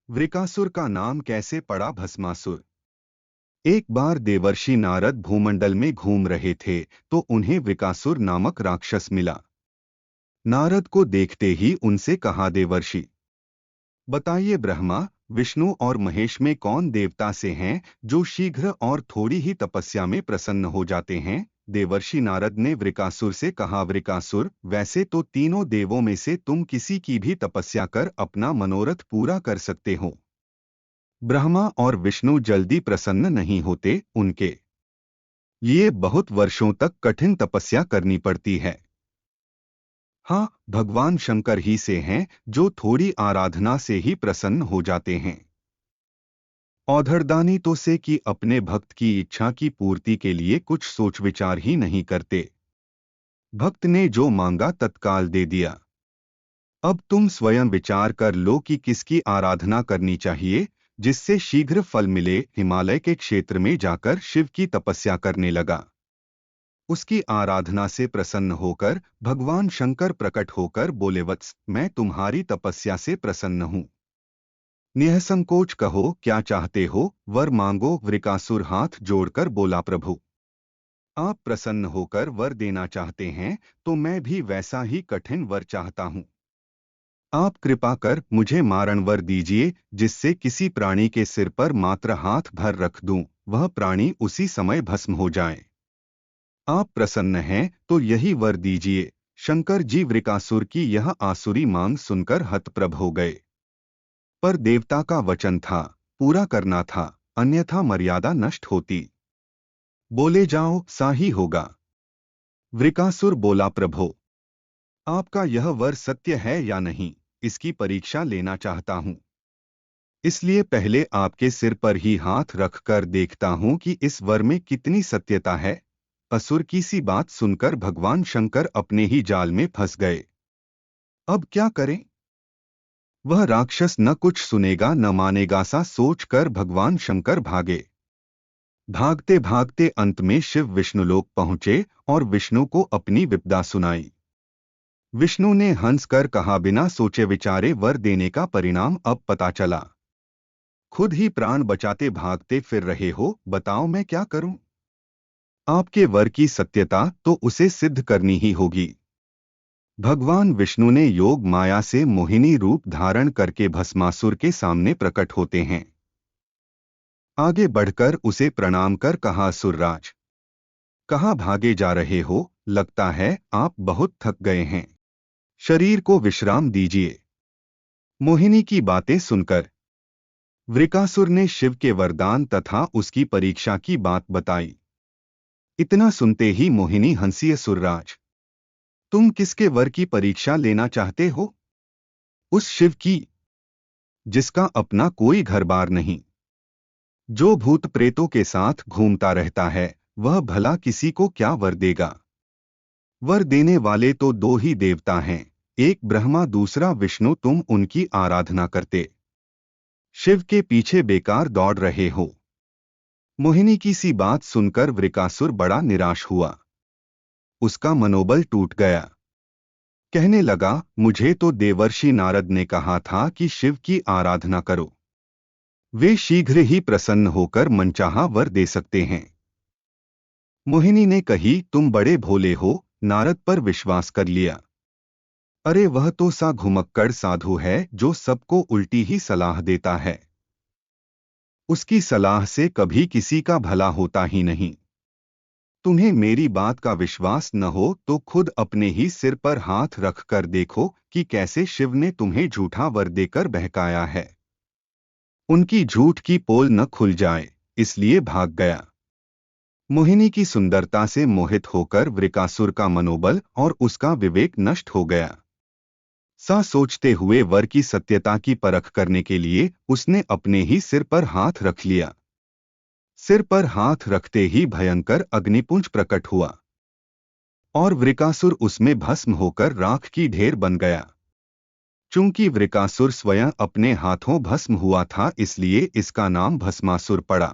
वृकासुर का नाम कैसे पड़ा भस्मासुर? एक बार देवर्षि नारद भूमंडल में घूम रहे थे तो उन्हें वृकासुर नामक राक्षस मिला। नारद को देखते ही उनसे कहा, देवर्षि बताइए, ब्रह्मा, विष्णु और महेश में कौन देवता से हैं जो शीघ्र और थोड़ी ही तपस्या में प्रसन्न हो जाते हैं? देवर्षि नारद ने वृकासुर से कहा, वृकासुर, वैसे तो तीनों देवों में से तुम किसी की भी तपस्या कर अपना मनोरथ पूरा कर सकते हो। ब्रह्मा और विष्णु जल्दी प्रसन्न नहीं होते, उनके लिए बहुत वर्षों तक कठिन तपस्या करनी पड़ती है। हाँ, भगवान शंकर ही से हैं जो थोड़ी आराधना से ही प्रसन्न हो जाते हैं। औधड़दानी तो से कि अपने भक्त की इच्छा की पूर्ति के लिए कुछ सोच विचार ही नहीं करते। भक्त ने जो मांगा तत्काल दे दिया। अब तुम स्वयं विचार कर लो कि किसकी आराधना करनी चाहिए जिससे शीघ्र फल मिले। हिमालय के क्षेत्र में जाकर शिव की तपस्या करने लगा। उसकी आराधना से प्रसन्न होकर भगवान शंकर प्रकट होकर बोले, वत्स, मैं तुम्हारी तपस्या से प्रसन्न हूँ। निःसंकोच कहो, क्या चाहते हो, वर मांगो। वृकासुर हाथ जोड़कर बोला, प्रभु, आप प्रसन्न होकर वर देना चाहते हैं तो मैं भी वैसा ही कठिन वर चाहता हूँ। आप कृपा कर मुझे मारण वर दीजिए जिससे किसी प्राणी के सिर पर मात्र हाथ भर रख दूं, वह प्राणी उसी समय भस्म हो जाए। आप प्रसन्न हैं तो यही वर दीजिए। शंकर जी वृकासुर की यह आसुरी मांग सुनकर हतप्रभ हो गए। पर देवता का वचन था, पूरा करना था, अन्यथा मर्यादा नष्ट होती। बोले, जाओ, सा ही होगा। वृकासुर बोला, प्रभो, आपका यह वर सत्य है या नहीं, इसकी परीक्षा लेना चाहता हूं। इसलिए पहले आपके सिर पर ही हाथ रखकर देखता हूं कि इस वर में कितनी सत्यता है। असुर की सी बात सुनकर भगवान शंकर अपने ही जाल में फंस गए। अब क्या करें? वह राक्षस न कुछ सुनेगा न मानेगा, सा सोचकर भगवान शंकर भागे। भागते भागते अंत में शिव विष्णुलोक पहुंचे और विष्णु को अपनी विपदा सुनाई। विष्णु ने हंसकर कहा, बिना सोचे विचारे वर देने का परिणाम अब पता चला। खुद ही प्राण बचाते भागते फिर रहे हो, बताओ मैं क्या करूं? आपके वर की सत्यता तो उसे सिद्ध करनी ही होगी। भगवान विष्णु ने योग माया से मोहिनी रूप धारण करके भस्मासुर के सामने प्रकट होते हैं। आगे बढ़कर उसे प्रणाम कर कहा, असुरराज, कहाँ भागे जा रहे हो? लगता है आप बहुत थक गए हैं। शरीर को विश्राम दीजिए। मोहिनी की बातें सुनकर वृकासुर ने शिव के वरदान तथा उसकी परीक्षा की बात बताई। इतना सुनते ही मोहिनी हंसी, असुरराज, तुम किसके वर की परीक्षा लेना चाहते हो? उस शिव की जिसका अपना कोई घर बार नहीं, जो भूत प्रेतों के साथ घूमता रहता है, वह भला किसी को क्या वर देगा? वर देने वाले तो दो ही देवता हैं, एक ब्रह्मा दूसरा विष्णु। तुम उनकी आराधना करते शिव के पीछे बेकार दौड़ रहे हो। मोहिनी की सी बात सुनकर वृकासुर बड़ा निराश हुआ। उसका मनोबल टूट गया। कहने लगा, मुझे तो देवर्षि नारद ने कहा था कि शिव की आराधना करो, वे शीघ्र ही प्रसन्न होकर मनचाहा वर दे सकते हैं। मोहिनी ने कही, तुम बड़े भोले हो, नारद पर विश्वास कर लिया। अरे वह तो सा घुमक्कड़ साधु है जो सबको उल्टी ही सलाह देता है। उसकी सलाह से कभी किसी का भला होता ही नहीं। तुम्हें मेरी बात का विश्वास न हो तो खुद अपने ही सिर पर हाथ रख कर देखो कि कैसे शिव ने तुम्हें झूठा वर देकर बहकाया है। उनकी झूठ की पोल न खुल जाए, इसलिए भाग गया। मोहिनी की सुंदरता से मोहित होकर वृकासुर का मनोबल और उसका विवेक नष्ट हो गया। सा सोचते हुए वर की सत्यता की परख करने के लिए उसने अपने ही सिर पर हाथ रख लिया। सिर पर हाथ रखते ही भयंकर अग्निपुंज प्रकट हुआ और वृकासुर उसमें भस्म होकर राख की ढेर बन गया। चूंकि वृकासुर स्वयं अपने हाथों भस्म हुआ था, इसलिए इसका नाम भस्मासुर पड़ा।